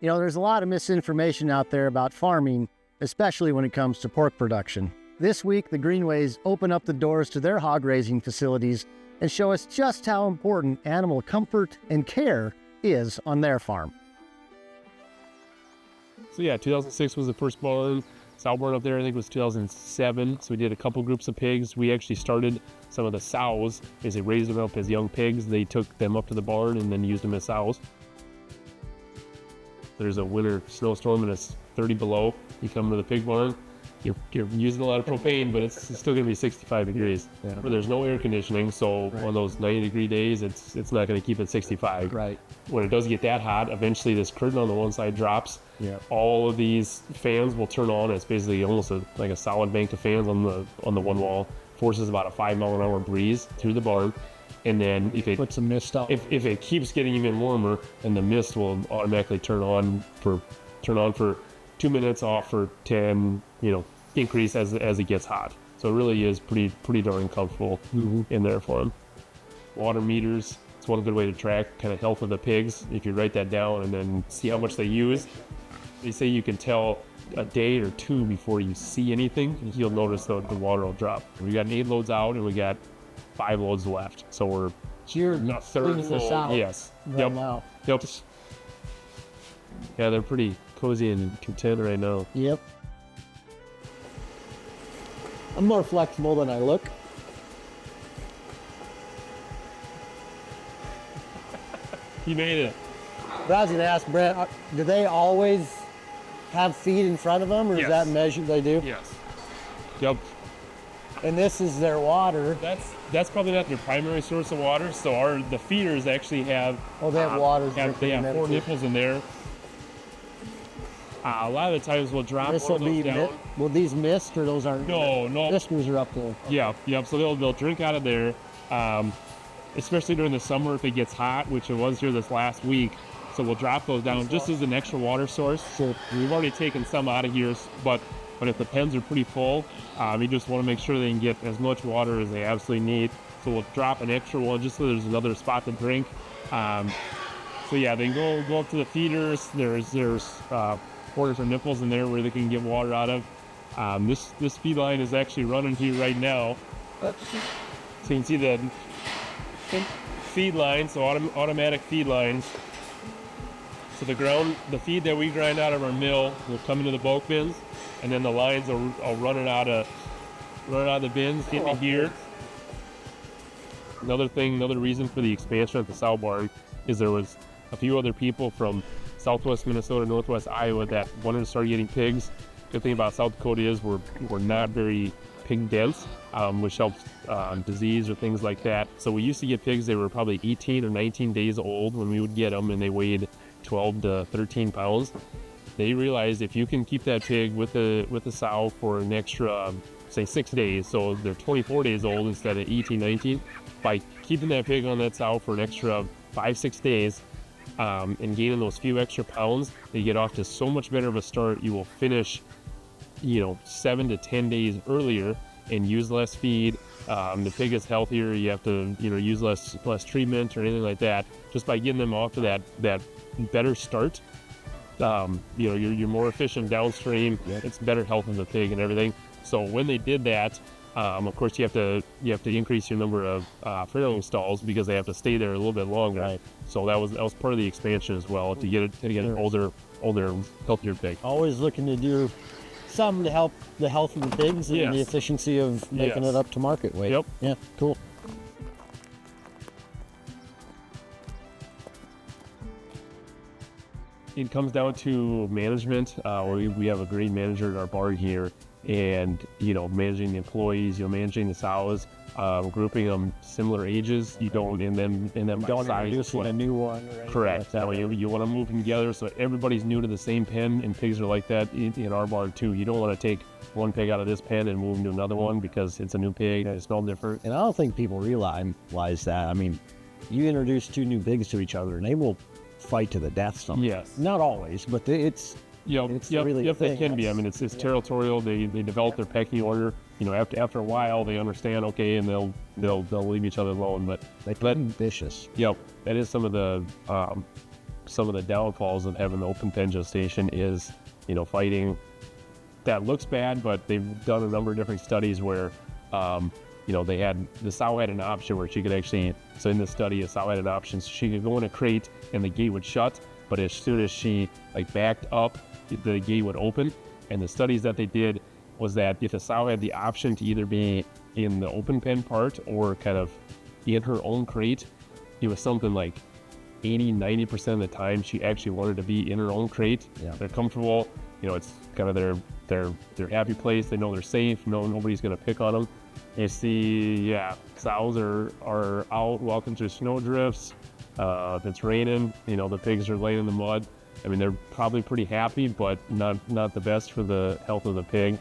You know, there's a lot of misinformation out there about farming, especially when it comes to pork production. This week, the Greenways open up the doors to their hog raising facilities and show us just how important animal comfort and care is on their farm. So yeah, 2006 was the first barn. Sow barn up there, I think, was 2007. So we did a couple groups of pigs. We actually started some of the sows as they raised them up as young pigs. They took them up to the barn and then used them as sows. There's a winter snowstorm and it's 30 below. You come to the pig barn, you're using a lot of propane, but it's still gonna be 65 degrees. Yeah. Where there's no air conditioning, so on those 90-degree days, it's not gonna keep it 65. Right. When it does get that hot, eventually this curtain on the one side drops. Yeah. All of these fans will turn on. It's basically almost like a solid bank of fans on the one wall. Forces about a 5-mile-an-hour breeze through the barn. And then if it puts some mist out, if it keeps getting even warmer, then the mist will automatically turn on for 2 minutes, off for 10, increase as it gets hot. So it really is pretty darn comfortable in there for them. Water meters, it's one good way to track kind of health of the pigs. If you write that down and then see how much they use, they say you can tell a day or two before you see anything, and you'll notice the water will drop. We got 8 loads out and we got 5 loads left, so you're not third full. Out yes. Right now. Yep. Yeah, they're pretty cozy and content right now. Yep. I'm more flexible than I look. You made it. But I was gonna ask Brent, do they always have feed in front of them, or is that measured? They do? Yes. Yep. And this is their water. That's probably not their primary source of water. So the feeders actually have. Oh, they have water. They have 4 nipples in there. A lot of the times we'll drop this one of those down. Will these mist, or those aren't? No. Misters are up there. Yeah. So they'll drink out of there, especially during the summer if it gets hot, which it was here this last week. So we'll drop those down just as an extra water source. Sure. We've already taken some out of here, but if the pens are pretty full, we just want to make sure they can get as much water as they absolutely need. So we'll drop an extra one just so there's another spot to drink. So yeah, they can go up to the feeders. There's 4 different nipples in there where they can get water out of. This feed line is actually running here right now. So you can see the feed lines, so automatic feed lines. So the feed that we grind out of our mill will come into the bulk bins, and then the lines will run it out of the bins into here. Another reason for the expansion at the sow barn is there was a few other people from southwest Minnesota, northwest Iowa that wanted to start getting pigs. Good thing about South Dakota is we're not very pig dense, which helps disease or things like that. So we used to get pigs, they were probably 18 or 19 days old when we would get them, and they weighed 12 to 13 pounds. They realized if you can keep that pig with the sow for an extra, say 6 days, so they're 24 days old instead of 18, 19, by keeping that pig on that sow for an extra 5-6 days, and gaining those few extra pounds, they get off to so much better of a start. You will finish 7 to 10 days earlier and use less feed. The pig is healthier. You have to use less treatment or anything like that. Just by getting them off to that better start, you're more efficient downstream. Yep. It's better health of the pig and everything. So when they did that, of course you have to increase your number of farrowing stalls because they have to stay there a little bit longer. Right. So that was part of the expansion as well, to get an older, healthier pig. Always looking to do something to help the health of the pigs and the efficiency of making it up to market weight. Yep. Yeah. Cool. It comes down to management. We have a great manager at our barn here, and managing the employees, managing the sows, grouping them similar ages. You don't and then don't introduce a new one. Correct. That way you want to move them together so everybody's new to the same pen, and pigs are like that in our barn too. You don't want to take one pig out of this pen and move them to another one because it's a new pig and it smells different. And I don't think people realize that. I mean, you introduce 2 new pigs to each other and they will fight to the death sometimes. Yes. Not always, but it's really a thing. They can be. I mean, it's territorial. They develop their pecking order. After a while, they understand. Okay, and they'll leave each other alone. But they become vicious. Yep, that is some of the some of the downfalls of having the open pen gestation is, fighting. That looks bad, but they've done a number of different studies where, the sow had an option where she could actually, so in this study, a sow had an option, so she could go in a crate and the gate would shut, but as soon as she backed up, the gate would open. And the studies that they did was that if the sow had the option to either be in the open pen part or kind of in her own crate, it was something like 80-90% of the time she actually wanted to be in her own crate. Yeah. They're comfortable, it's kind of their happy place. They know they're safe. Nobody's gonna pick on them. You see, sows are out walking through snow drifts. If it's raining, the pigs are laying in the mud. I mean, they're probably pretty happy, but not the best for the health of the pig.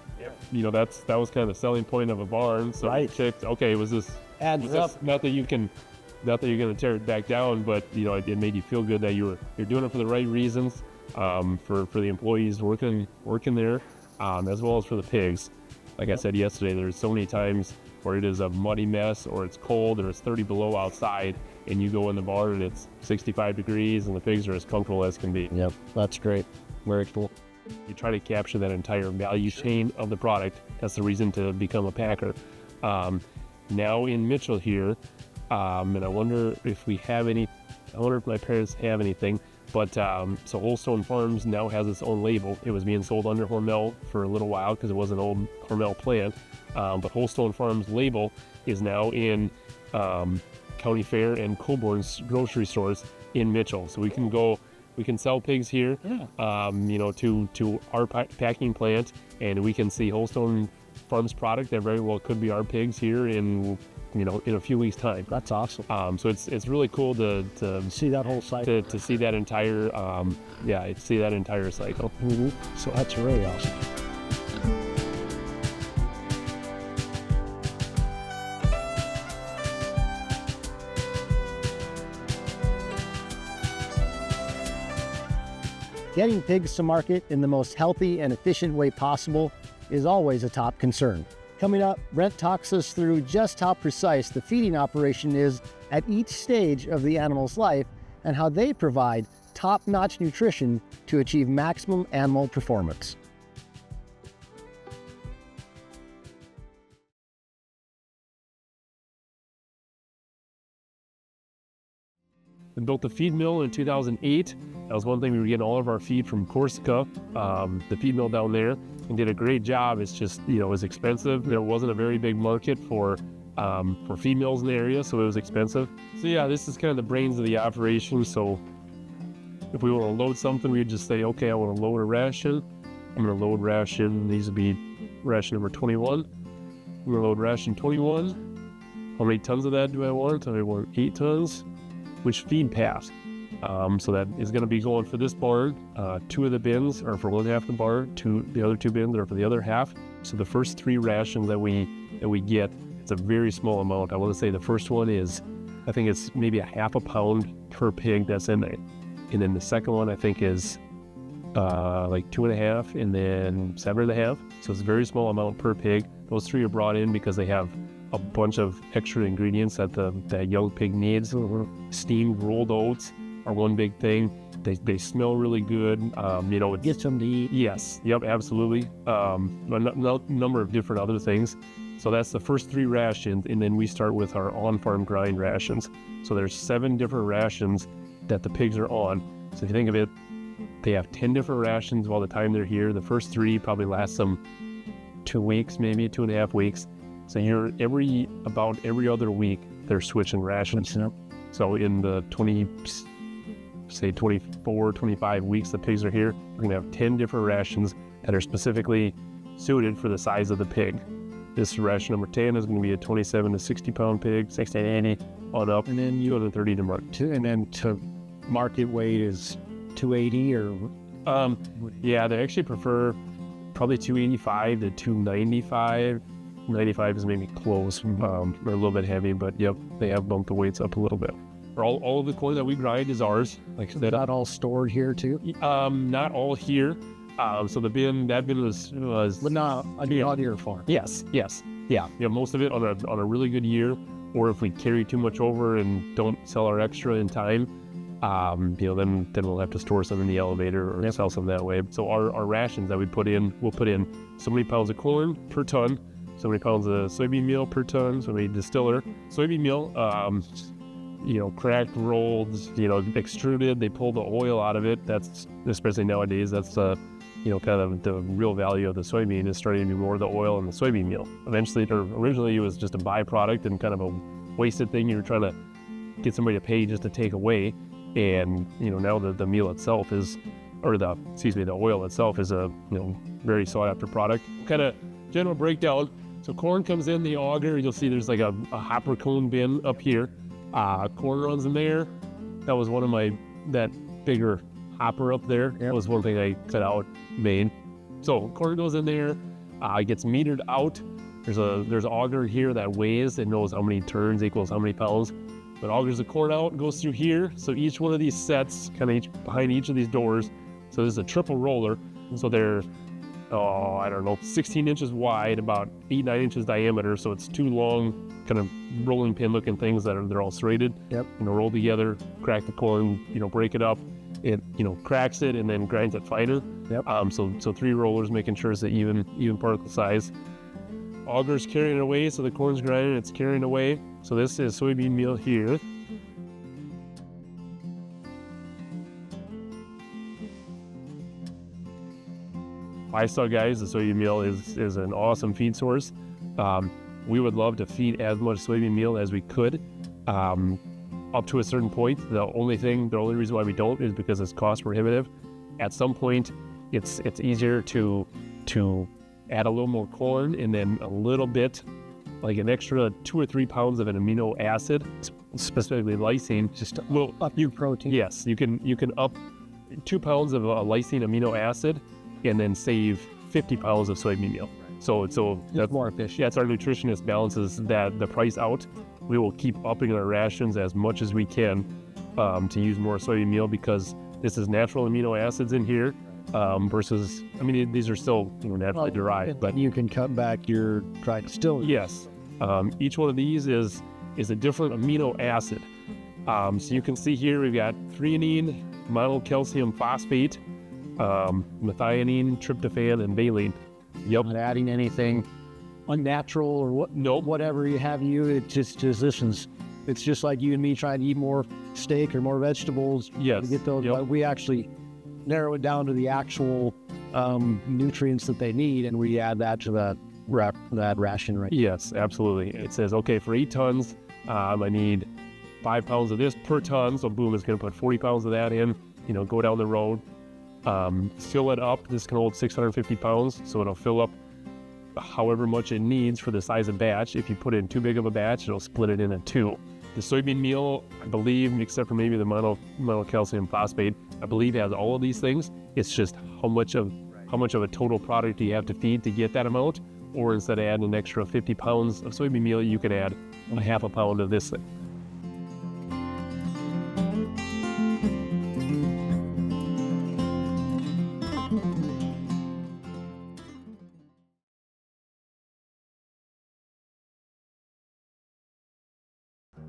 Yep. That was kind of the selling point of a barn. So right. Checked, okay, was this not that you're gonna tear it back down, but it made you feel good that you're doing it for the right reasons, for the employees working there, as well as for the pigs. Like I said yesterday, there's so many times where it is a muddy mess, or it's cold, or it's 30 below outside, and you go in the barn and it's 65 degrees and the pigs are as comfortable as can be. Yep, that's great. Very cool. You try to capture that entire value chain of the product. That's the reason to become a packer. Now in Mitchell here, and I wonder if my parents have anything, but so Homegrown Farms now has its own label. It was being sold under Hormel for a little while because it was an old Hormel plant, but Homegrown Farms label is now in County Fair and Colborn's grocery stores in Mitchell. So we can sell pigs here, to our packing plant, and we can see Homegrown Farms product that very well could be our pigs here in a few weeks' time. That's awesome. So it's really cool to see that whole cycle. To see that entire cycle. Mm-hmm. So that's really awesome. Getting pigs to market in the most healthy and efficient way possible is always a top concern. Coming up, Brent talks us through just how precise the feeding operation is at each stage of the animal's life and how they provide top-notch nutrition to achieve maximum animal performance. We built the feed mill in 2008. That was one thing. We were getting all of our feed from Corsica, the feed mill down there, and did a great job. It's just, it was expensive. There wasn't a very big market for feed mills in the area, so it was expensive. So yeah, this is kind of the brains of the operation. So if we want to load something, we'd just say, okay, I want to load a ration. I'm going to load ration. These would be ration number 21. I'm going to load ration 21. How many tons of that do I want? I want 8 tons. Which feed path? So that is going to be going for this barn. 2 of the bins are for one half of the barn. The other 2 bins are for the other half. So the first 3 rations that we get, it's a very small amount. I want to say the first one is, I think it's maybe a half a pound per pig that's in there. And then the second one I think is like 2.5, and then 7.5. So it's a very small amount per pig. Those 3 are brought in because they have a bunch of extra ingredients that young pig needs. Steamed rolled oats are one big thing. They smell really good. It Get some to eat. Yes. Yep. Absolutely. A number of different other things. So that's the first 3 rations, and then we start with our on-farm grind rations. So there's 7 different rations that the pigs are on. So if you think of it, they have 10 different rations while the time they're here. The first 3 probably last them 2 weeks, maybe 2.5 weeks. So about every other week, they're switching rations. So in the 24, 25 weeks the pigs are here, we're gonna have 10 different rations that are specifically suited for the size of the pig. This ration number 10 is gonna be a 27 to 60 pound pig, 60 to 80 on up, and then 230 to market. And then to market weight is 280 or? Yeah, they actually prefer probably 285 to 295. 95 is maybe close, they're a little bit heavy, but yep, they have bumped the weights up a little bit. All of the corn that we grind is ours. Like I said, is that all stored here too? Not all here. So that bin was But not on your farm. Yes, yeah. Most of it on a really good year, or if we carry too much over and don't sell our extra in time, Then we'll have to store some in the elevator or sell some that way. So our rations that we'll put in so many pounds of corn per ton, so many pounds of soybean meal per ton, so many distiller soybean meal, cracked, rolled, extruded. They pull the oil out of it. That's, especially nowadays, that's kind of the real value of the soybean is starting to be more the oil and the soybean meal. Originally it was just a byproduct and kind of a wasted thing you were trying to get somebody to pay just to take away. And now the meal itself is, the oil itself is a very sought after product. Kind of general breakdown. So corn comes in the auger. You'll see there's like a hopper cone bin up here. Corn runs in there. That was one of that bigger hopper up there. That was one thing I cut out, made. So corn goes in there, it gets metered out. There's an auger here that weighs. It knows how many turns equals how many pounds. But augers the corn out, goes through here. So each one of these sets, behind each of these doors. So this is a triple roller. So they're, 16 inches wide, about 8-9 inches diameter. So it's two long, kind of rolling pin looking things they're all serrated. Yep. Roll together, crack the corn, break it up. It cracks it and then grinds it finer. Yep. So 3 rollers, making sure it's an even particle size. Auger's carrying it away, so the corn's grinding, it's carrying away. So this is soybean meal here. Livestock guys, the soybean meal is an awesome feed source. We would love to feed as much soybean meal as we could. Up to a certain point. The only reason why we don't is because it's cost prohibitive. At some point, it's easier to add a little more corn and then a little bit, like an extra 2 or 3 pounds of an amino acid, specifically lysine. Just a little up your protein. Yes, you can up 2 pounds of a lysine amino acid and then save 50 pounds of soybean meal. So that's more efficient. Yeah, it's our nutritionist balances the price out. We will keep upping our rations as much as we can to use more soybean meal, because this is natural amino acids in here versus, these are still naturally derived. But you can cut back your dried distillers. Yes, each one of these is a different amino acid. So you can see here we've got threonine, monocalcium phosphate, methionine, tryptophan, and valine. Yep. Not adding anything unnatural or what? Nope. Whatever you have, it's just like you and me trying to eat more steak or more vegetables. Yes. To get those, yep. But we actually narrow it down to the actual nutrients that they need, and we add that to that ration, right? Yes, absolutely. It says, okay, for 8 tons, I need 5 pounds of this per ton. So boom, it's going to put 40 pounds of that in. Go down the road. Fill it up. This can hold 650 pounds, so it'll fill up however much it needs for the size of batch. If you put in too big of a batch, it'll split it into 2. The soybean meal, I believe, except for maybe the monocalcium phosphate, I believe has all of these things. It's just how much of a total product do you have to feed to get that amount, or instead of adding an extra 50 pounds of soybean meal, you can add a half a pound of this thing.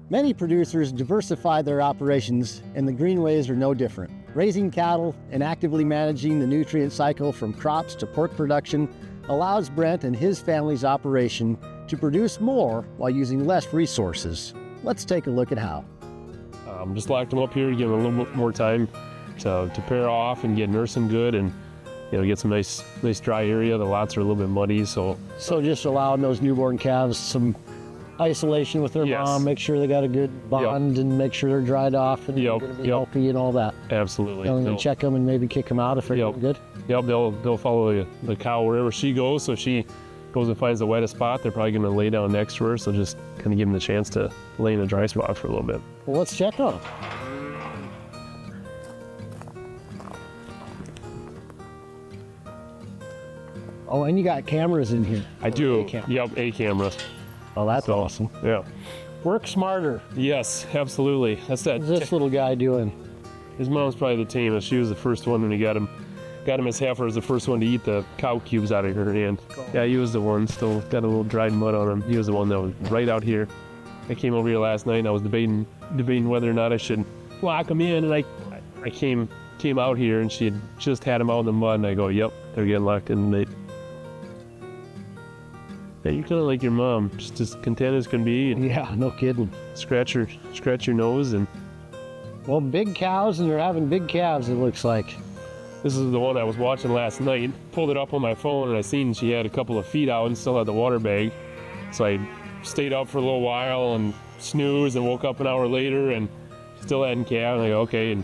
Many producers diversify their operations, and the Greenways are no different. Raising cattle and actively managing the nutrient cycle from crops to pork production allows Brent and his family's operation to produce more while using less resources. Let's take a look at how. Just locked them up here to give them a little bit more time to pair off and get nursing good, and get some nice dry area. The lots are a little bit muddy, so just allowing those newborn calves some isolation with their mom, make sure they got a good bond, and make sure they're dried off and they're going to be healthy and all that. Absolutely. And check them and maybe kick them out if they're good. Yep, they'll follow the cow wherever she goes. So she goes and finds the wettest spot, they're probably going to lay down next to her. So just kind of give them the chance to lay in a dry spot for a little bit. Well, let's check on them. Oh, and you got cameras in here. I do. Yep, A cameras. Oh, that's awesome. Yeah. Work smarter. Yes, absolutely. That's that. What's this little guy doing? His mom's probably the tamest. She was the first one when he got him. Got him as heifer, was the first one to eat the cow cubes out of her hand. Yeah, he was the one. Still got a little dried mud on him. He was the one that was right out here. I came over here last night and I was debating whether or not I should lock them in. And I came out here and she had just had them out in the mud, and I go, yep, they're getting locked in. And yeah, you're kind of like your mom, just as content as can be. And Yeah, no kidding. scratch your nose. And Well, big cows, and they're having big calves, it looks like. this is the one I was watching last night. Pulled it up on my phone, and I seen she had a couple of feet out and still had the water bag. So I stayed up for a little while and snoozed and woke up an hour later and still hadn't calved. And I go, okay, and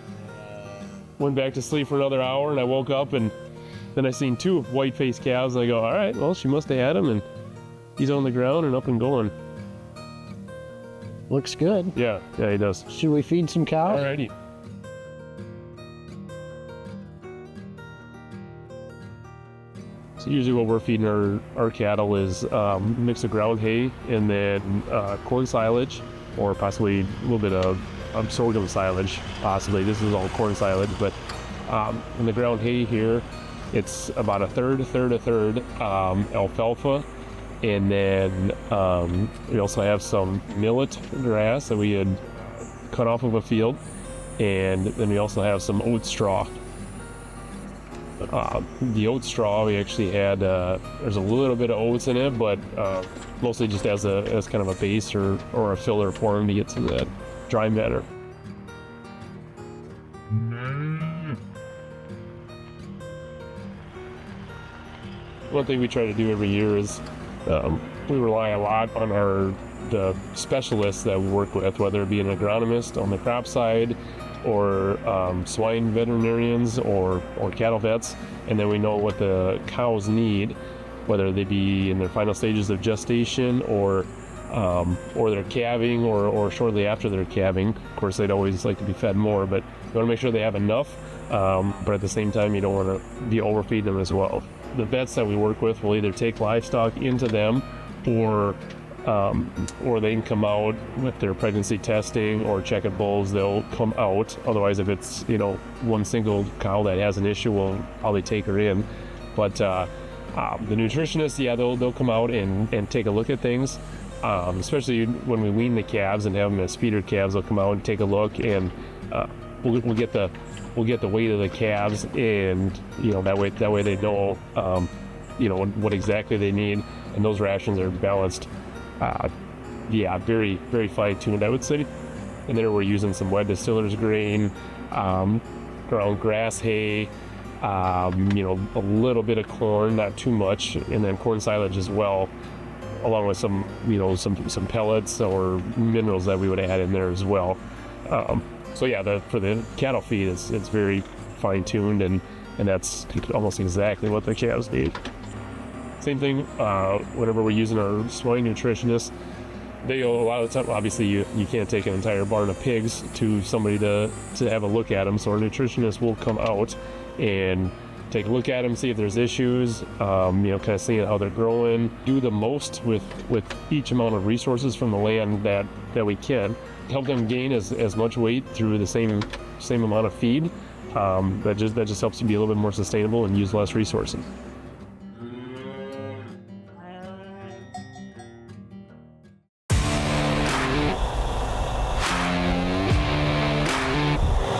went back to sleep for another hour, and I woke up and then I seen 2 white-faced calves, and I go, all right, well, she must have had them, and he's on the ground and up and going. Looks good. Yeah, he does. Should we feed some cows? Alrighty. So usually what we're feeding our cattle is a mix of ground hay and then corn silage, or possibly a little bit of sorghum silage, possibly. This is all corn silage, but in the ground hay here, it's about a third alfalfa, and then we also have some millet grass that we had cut off of a field, and then we also have some oat straw. The oat straw, we actually had, there's a little bit of oats in it, but mostly just as kind of a base or a filler for them to get to that dry matter. One thing we try to do every year is we rely a lot on the specialists that we work with, whether it be an agronomist on the crop side, or swine veterinarians, or cattle vets, and then we know what the cows need, whether they be in their final stages of gestation or they're calving or shortly after they're calving. Of course, they'd always like to be fed more, but you want to make sure they have enough, but at the same time, you don't want to be overfeeding them as well. The vets that we work with will either take livestock into them, or they can come out with their pregnancy testing or check at bulls. They'll come out. Otherwise, if it's one single cow that has an issue, we'll probably take her in. But the nutritionists, they'll come out and take a look at things. Especially when we wean the calves and have them as feeder calves, they'll come out and take a look, and we'll get the weight of the calves, and that way they know what exactly they need, and those rations are balanced. Very, very fine-tuned, I would say. And there we're using some wet distiller's grain, ground grass hay, a little bit of corn, not too much, and then corn silage as well, along with some pellets or minerals that we would add in there as well. For the cattle feed, it's very fine-tuned, and that's almost exactly what the calves need. Same thing whenever we're using our swine nutritionists. A lot of the time, obviously you can't take an entire barn of pigs to somebody to have a look at them, so our nutritionist will come out and take a look at them, see if there's issues, kind of seeing how they're growing, do the most with each amount of resources from the land that we can, help them gain as much weight through the same amount of feed. That just helps you be a little bit more sustainable and use less resources.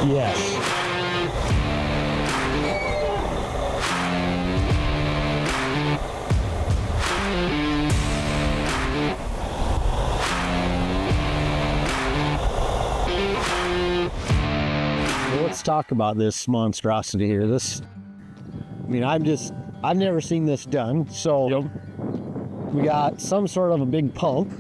Yes. Let's talk about this monstrosity here. I've never seen this done. So Yep. we got some sort of a big pump,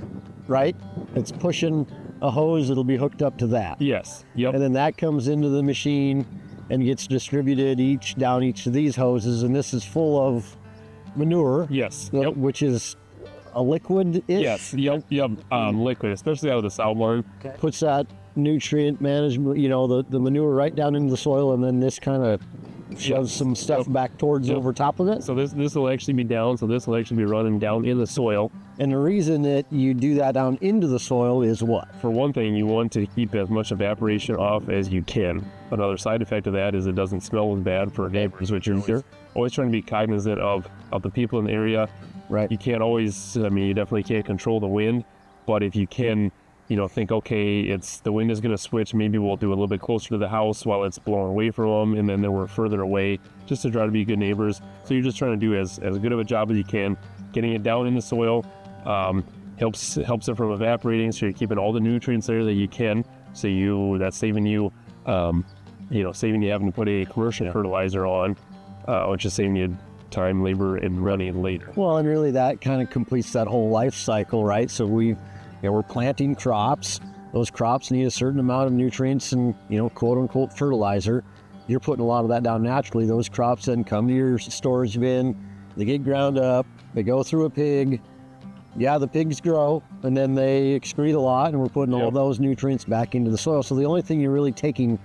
right? It's pushing a hose that'll be hooked up to that. Yes. Yep. And then that comes into the machine and gets distributed down each of these hoses. And this is full of manure. Yes. Yep. Which is a liquid-ish. Yes. Yep. Liquid, especially out of the sow barn. Okay. Puts that nutrient management, the manure right down into the soil, and then this kind of shoves some stuff back towards over top of it. So this will actually be down. So this will actually be running down in the soil. And the reason that you do that down into the soil is what? For one thing, you want to keep as much evaporation off as you can. Another side effect of that is it doesn't smell as bad for neighbors, which you're always trying to be cognizant of the people in the area. Right. You can't always, you definitely can't control the wind, but if you can think, okay, the wind is going to switch. Maybe we'll do a little bit closer to the house while it's blowing away from them, and then we're further away, just to try to be good neighbors. So you're just trying to do as good of a job as you can, getting it down in the soil. Helps it from evaporating, so you're keeping all the nutrients there that you can. So that's saving you, saving you having to put a commercial fertilizer on, which is saving you time, labor, and running later. Well, and really that kind of completes that whole life cycle, right? So we're planting crops. Those crops need a certain amount of nutrients and, quote unquote fertilizer. You're putting a lot of that down naturally. Those crops then come to your storage bin. They get ground up. They go through a pig. Yeah, the pigs grow, and then they excrete a lot, and we're putting all those nutrients back into the soil. So the only thing you're really taking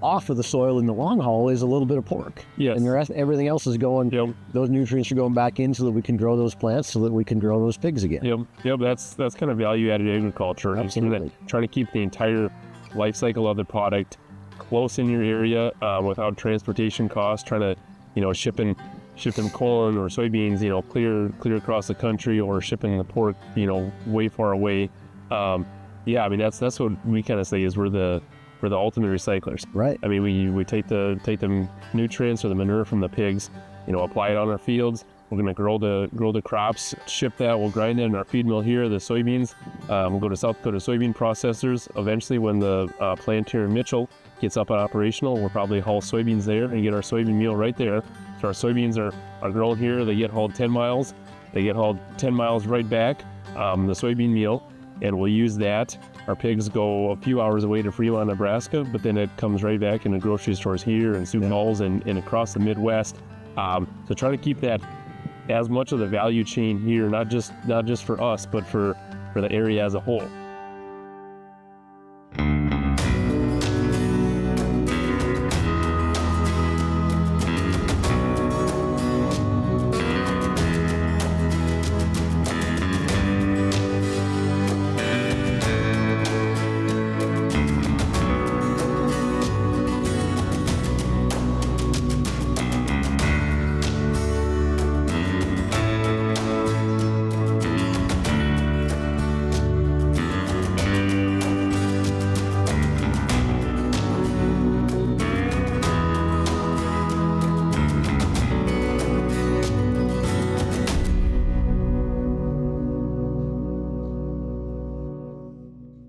off of the soil in the long haul is a little bit of pork. Yes. And the rest, everything else is going, those nutrients are going back in so that we can grow those plants, so that we can grow those pigs again. Yep. That's kind of value-added agriculture. Absolutely. Trying to keep the entire life cycle of the product close in your area without transportation costs, trying to, shipping corn or soybeans, clear across the country, or shipping the pork, way far away. That's what we kind of say is we're the ultimate recyclers. Right. I mean, we take the nutrients or the manure from the pigs, apply it on our fields. We're gonna grow the crops, ship that. We'll grind it in our feed mill here. The soybeans, we'll go to South Dakota soybean processors. Eventually, when the plant here in Mitchell gets up and operational, we'll probably haul soybeans there and get our soybean meal right there. So our soybeans are grown here. They get hauled 10 miles. They get hauled 10 miles right back, the soybean meal, and we'll use that. Our pigs go a few hours away to Fremont, Nebraska, but then it comes right back into grocery stores here and Sioux Falls and across the Midwest. So try to keep that as much of the value chain here, not just for us, but for the area as a whole.